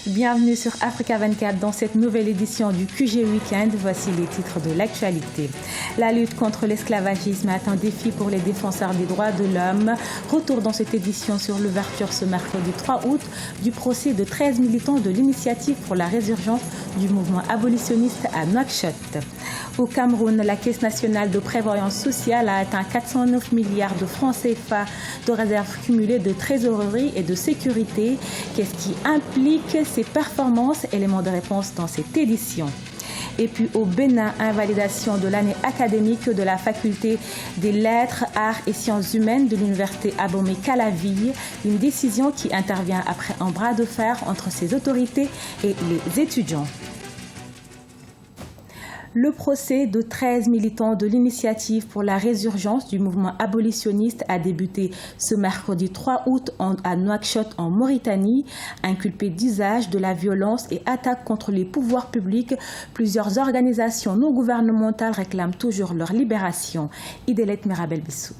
Bienvenue sur Africa 24 dans cette nouvelle édition du QG Weekend. Voici les titres de l'actualité. La lutte contre l'esclavagisme est un défi pour les défenseurs des droits de l'homme. Retour dans cette édition sur l'ouverture ce mercredi 3 août du procès de 13 militants de l'initiative pour la résurgence du mouvement abolitionniste à Nouakchott. Au Cameroun, la Caisse nationale de prévoyance sociale a atteint 409 milliards de francs CFA de réserves cumulées de trésorerie et de sécurité. Qu'est-ce qui implique ces performances? Élément de réponse dans cette édition. Et puis au Bénin, invalidation de l'année académique de la faculté des lettres, arts et sciences humaines de l'université Abomey-Calavi. Une décision qui intervient après un bras de fer entre ces autorités et les étudiants. Le procès de 13 militants de l'initiative pour la résurgence du mouvement abolitionniste a débuté ce mercredi 3 août à Nouakchott en Mauritanie. Inculpés d'usage de la violence et attaques contre les pouvoirs publics, plusieurs organisations non gouvernementales réclament toujours leur libération. Idélet Mirabel Bissou.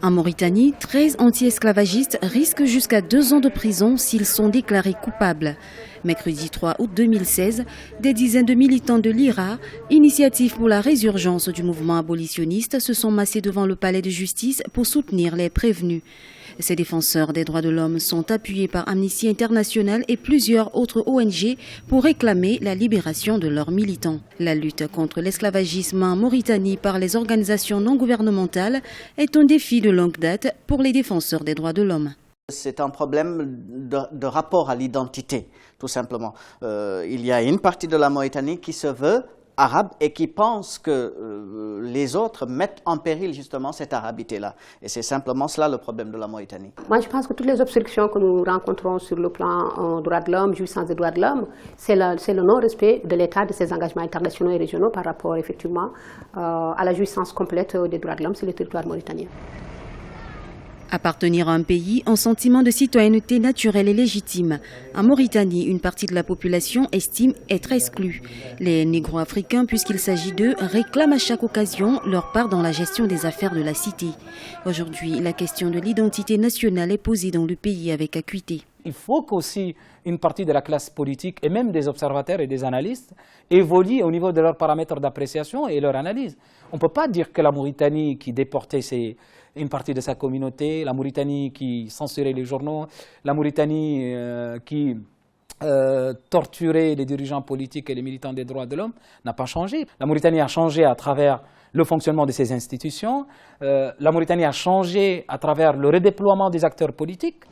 En Mauritanie, 13 anti-esclavagistes risquent jusqu'à 2 ans de prison s'ils sont déclarés coupables. Mercredi 3 août 2016, des dizaines de militants de l'IRA, Initiative pour la résurgence du mouvement abolitionniste, se sont massés devant le palais de justice pour soutenir les prévenus. Ces défenseurs des droits de l'homme sont appuyés par Amnesty International et plusieurs autres ONG pour réclamer la libération de leurs militants. La lutte contre l'esclavagisme en Mauritanie par les organisations non gouvernementales est un défi de longue date pour les défenseurs des droits de l'homme. C'est un problème de rapport à l'identité, tout simplement. Il y a une partie de la Mauritanie qui se veut arabe et qui pense que les autres mettent en péril justement cette arabité-là. Et c'est simplement cela le problème de la Mauritanie. Moi, je pense que toutes les obstructions que nous rencontrons sur le plan droits de l'homme, jouissance des droits de l'homme, c'est le non-respect de l'État, de ses engagements internationaux et régionaux par rapport effectivement à la jouissance complète des droits de l'homme sur le territoire mauritanien. Appartenir à un pays, un sentiment de citoyenneté naturelle et légitime. En Mauritanie, une partie de la population estime être exclue. Les négro-africains, puisqu'il s'agit d'eux, réclament à chaque occasion leur part dans la gestion des affaires de la cité. Aujourd'hui, la question de l'identité nationale est posée dans le pays avec acuité. Il faut qu'aussi une partie de la classe politique et même des observateurs et des analystes évoluent au niveau de leurs paramètres d'appréciation et leur analyse. On ne peut pas dire que la Mauritanie qui déportait une partie de sa communauté, la Mauritanie qui censurait les journaux, la Mauritanie qui torturait les dirigeants politiques et les militants des droits de l'homme n'a pas changé. La Mauritanie a changé à travers le fonctionnement de ses institutions, la Mauritanie a changé à travers le redéploiement des acteurs politiques.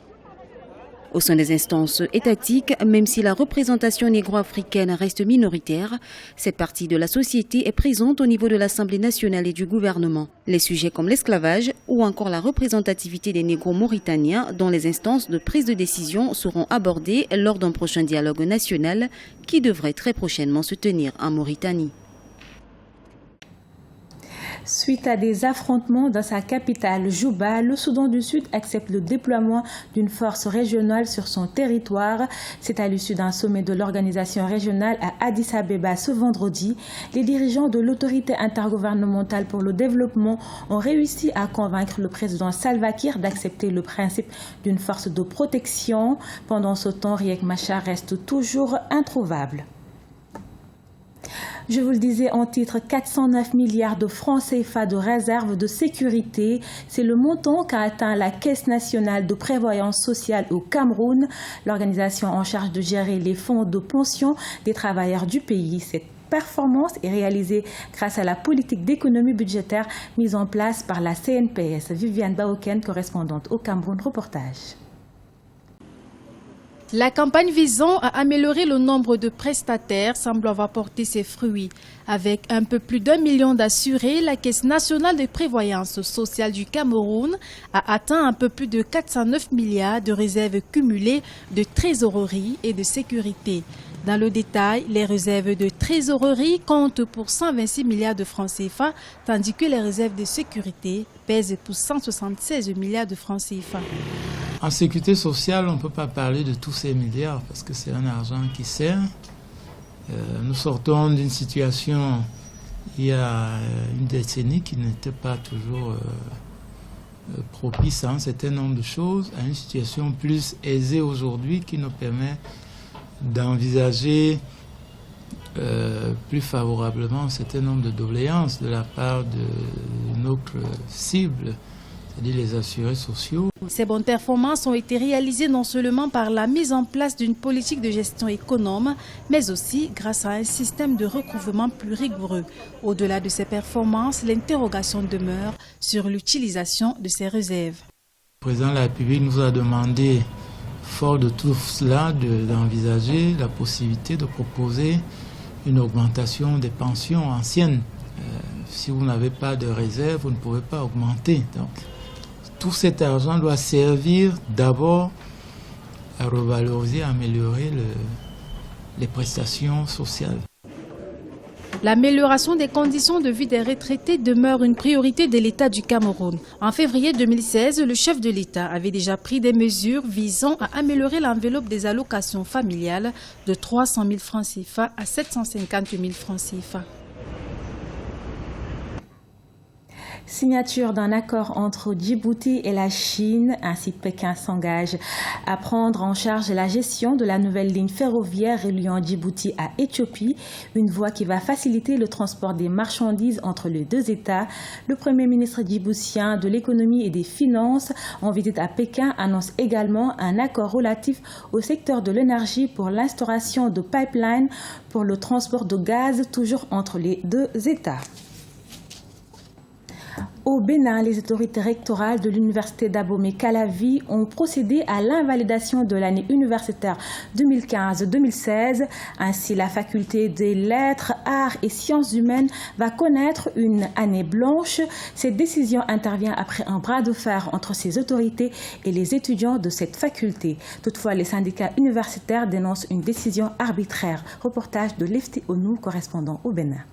Au sein des instances étatiques, même si la représentation négro-africaine reste minoritaire, cette partie de la société est présente au niveau de l'Assemblée nationale et du gouvernement. Les sujets comme l'esclavage ou encore la représentativité des négros mauritaniens dans les instances de prise de décision seront abordés lors d'un prochain dialogue national qui devrait très prochainement se tenir en Mauritanie. Suite à des affrontements dans sa capitale, Juba, le Soudan du Sud accepte le déploiement d'une force régionale sur son territoire. C'est à l'issue d'un sommet de l'organisation régionale à Addis Abeba ce vendredi. Les dirigeants de l'autorité intergouvernementale pour le développement ont réussi à convaincre le président Salva Kiir d'accepter le principe d'une force de protection. Pendant ce temps, Riek Machar reste toujours introuvable. Je vous le disais en titre, 409 milliards de francs CFA de réserve de sécurité. C'est le montant qu'a atteint la Caisse nationale de prévoyance sociale au Cameroun, l'organisation en charge de gérer les fonds de pension des travailleurs du pays. Cette performance est réalisée grâce à la politique d'économie budgétaire mise en place par la CNPS. Viviane Baoken, correspondante au Cameroun, reportage. La campagne visant à améliorer le nombre de prestataires semble avoir porté ses fruits. Avec un peu plus d'1 million d'assurés, la Caisse nationale de prévoyance sociale du Cameroun a atteint un peu plus de 409 milliards de réserves cumulées de trésorerie et de sécurité. Dans le détail, les réserves de trésorerie comptent pour 126 milliards de francs CFA, tandis que les réserves de sécurité pèsent pour 176 milliards de francs CFA. En sécurité sociale, on ne peut pas parler de tous ces milliards parce que c'est un argent qui sert. Nous sortons d'une situation il y a une décennie qui n'était pas toujours propice à un certain nombre de choses, à une situation plus aisée aujourd'hui qui nous permet d'envisager plus favorablement un certain nombre de doléances de la part de notre cible, c'est-à-dire les assurés sociaux. Ces bonnes performances ont été réalisées non seulement par la mise en place d'une politique de gestion économe, mais aussi grâce à un système de recouvrement plus rigoureux. Au-delà de ces performances, l'interrogation demeure sur l'utilisation de ces réserves. Le président de la République nous a demandé, fort de tout cela, d'envisager la possibilité de proposer une augmentation des pensions anciennes. Si vous n'avez pas de réserve, vous ne pouvez pas augmenter. Donc, tout cet argent doit servir d'abord à revaloriser, à améliorer les prestations sociales. L'amélioration des conditions de vie des retraités demeure une priorité de l'État du Cameroun. En février 2016, le chef de l'État avait déjà pris des mesures visant à améliorer l'enveloppe des allocations familiales de 300 000 francs CFA à 750 000 francs CFA. Signature d'un accord entre Djibouti et la Chine, ainsi Pékin s'engage à prendre en charge la gestion de la nouvelle ligne ferroviaire reliant Djibouti à Éthiopie, une voie qui va faciliter le transport des marchandises entre les deux États. Le Premier ministre djiboutien de l'économie et des finances en visite à Pékin annonce également un accord relatif au secteur de l'énergie pour l'instauration de pipelines pour le transport de gaz, toujours entre les deux États. Au Bénin, les autorités rectorales de l'université d'Abomey-Calavi ont procédé à l'invalidation de l'année universitaire 2015-2016. Ainsi, la faculté des lettres, arts et sciences humaines va connaître une année blanche. Cette décision intervient après un bras de fer entre ces autorités et les étudiants de cette faculté. Toutefois, les syndicats universitaires dénoncent une décision arbitraire. Reportage de Lefty Onou, correspondant au Bénin.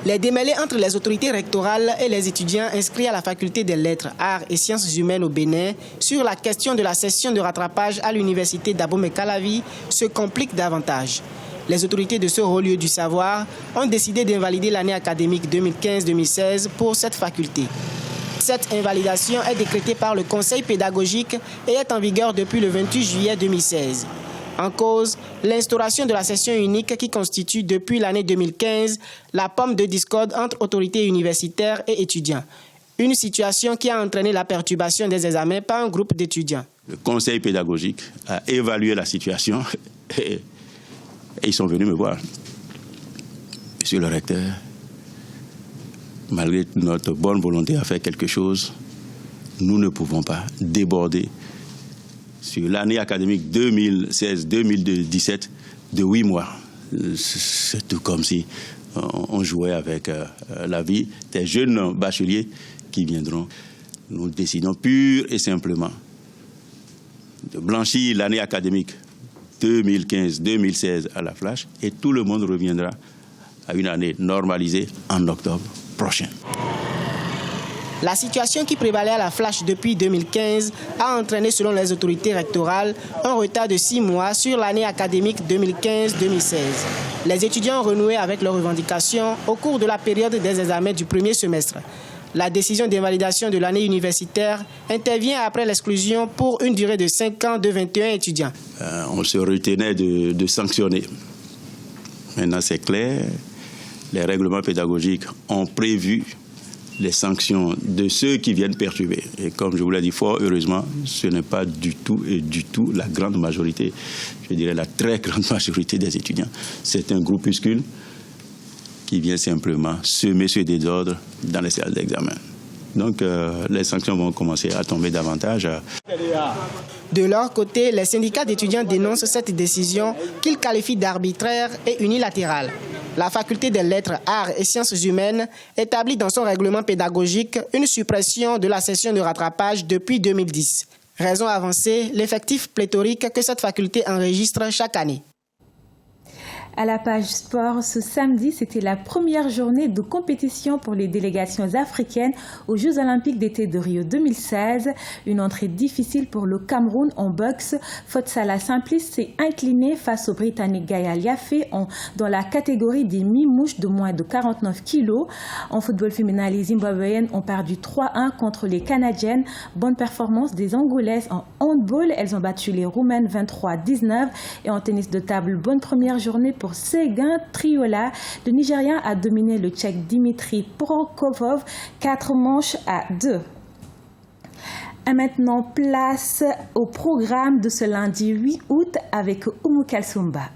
Les démêlés entre les autorités rectorales et les étudiants inscrits à la faculté des lettres, arts et sciences humaines au Bénin sur la question de la session de rattrapage à l'université d'Abomey-Calavi se compliquent davantage. Les autorités de ce haut lieu du savoir ont décidé d'invalider l'année académique 2015-2016 pour cette faculté. Cette invalidation est décrétée par le conseil pédagogique et est en vigueur depuis le 28 juillet 2016. En cause, l'instauration de la session unique qui constitue depuis l'année 2015 la pomme de discorde entre autorités universitaires et étudiants. Une situation qui a entraîné la perturbation des examens par un groupe d'étudiants. Le conseil pédagogique a évalué la situation et ils sont venus me voir. Monsieur le recteur, malgré notre bonne volonté à faire quelque chose, nous ne pouvons pas déborder sur l'année académique 2016-2017 de 8 mois. C'est tout comme si on jouait avec la vie des jeunes bacheliers qui viendront. Nous décidons pure et simplement de blanchir l'année académique 2015-2016 à la flash et tout le monde reviendra à une année normalisée en octobre prochain. La situation qui prévalait à la flash depuis 2015 a entraîné, selon les autorités rectorales, un retard de 6 mois sur l'année académique 2015-2016. Les étudiants ont renoué avec leurs revendications au cours de la période des examens du premier semestre. La décision d'invalidation de l'année universitaire intervient après l'exclusion pour une durée de 5 ans de 21 étudiants. On se retenait de sanctionner. Maintenant, c'est clair, les règlements pédagogiques ont prévu les sanctions de ceux qui viennent perturber. Et comme je vous l'ai dit fort heureusement, ce n'est pas du tout la grande majorité, je dirais la très grande majorité des étudiants. C'est un groupuscule qui vient simplement semer ce désordre dans les salles d'examen. Donc les sanctions vont commencer à tomber davantage. De leur côté, les syndicats d'étudiants dénoncent cette décision qu'ils qualifient d'arbitraire et unilatérale. La faculté des lettres, arts et sciences humaines établit dans son règlement pédagogique une suppression de la session de rattrapage depuis 2010. Raison avancée, l'effectif pléthorique que cette faculté enregistre chaque année. À la page sport, ce samedi, c'était la première journée de compétition pour les délégations africaines aux Jeux Olympiques d'été de Rio 2016. Une entrée difficile pour le Cameroun en boxe. Fotsala Simplice s'est incliné face au Britannique Gaël Yafé dans la catégorie des mi-mouches de moins de 49 kilos. En football féminin, les Zimbabwéennes ont perdu 3-1 contre les Canadiennes. Bonne performance des Angolaises en handball. Elles ont battu les Roumaines 23-19. Et en tennis de table, bonne première journée pour Seguin Triola. Le Nigérien a dominé le Tchèque Dimitri Prokovov 4-2. Et maintenant, place au programme de ce lundi 8 août avec Oumou Kalsoumba.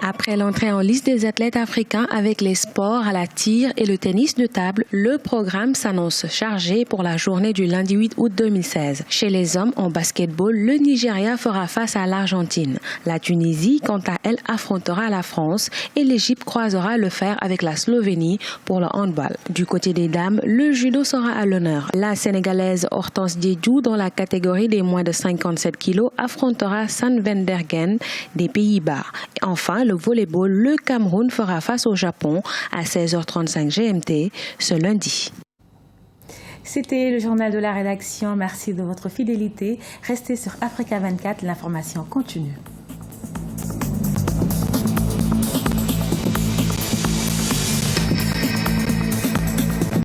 Après l'entrée en liste des athlètes africains avec les sports à la tire et le tennis de table, le programme s'annonce chargé pour la journée du lundi 8 août 2016. Chez les hommes en basketball, le Nigeria fera face à l'Argentine. La Tunisie, quant à elle, affrontera la France et l'Égypte croisera le fer avec la Slovénie pour le handball. Du côté des dames, le judo sera à l'honneur. La Sénégalaise Hortense Diédhiou, dans la catégorie des moins de 57 kilos, affrontera San Vendergen des Pays-Bas. Et enfin, le volleyball, le Cameroun fera face au Japon à 16h35 GMT ce lundi. C'était le journal de la rédaction. Merci de votre fidélité. Restez sur Africa 24, l'information continue.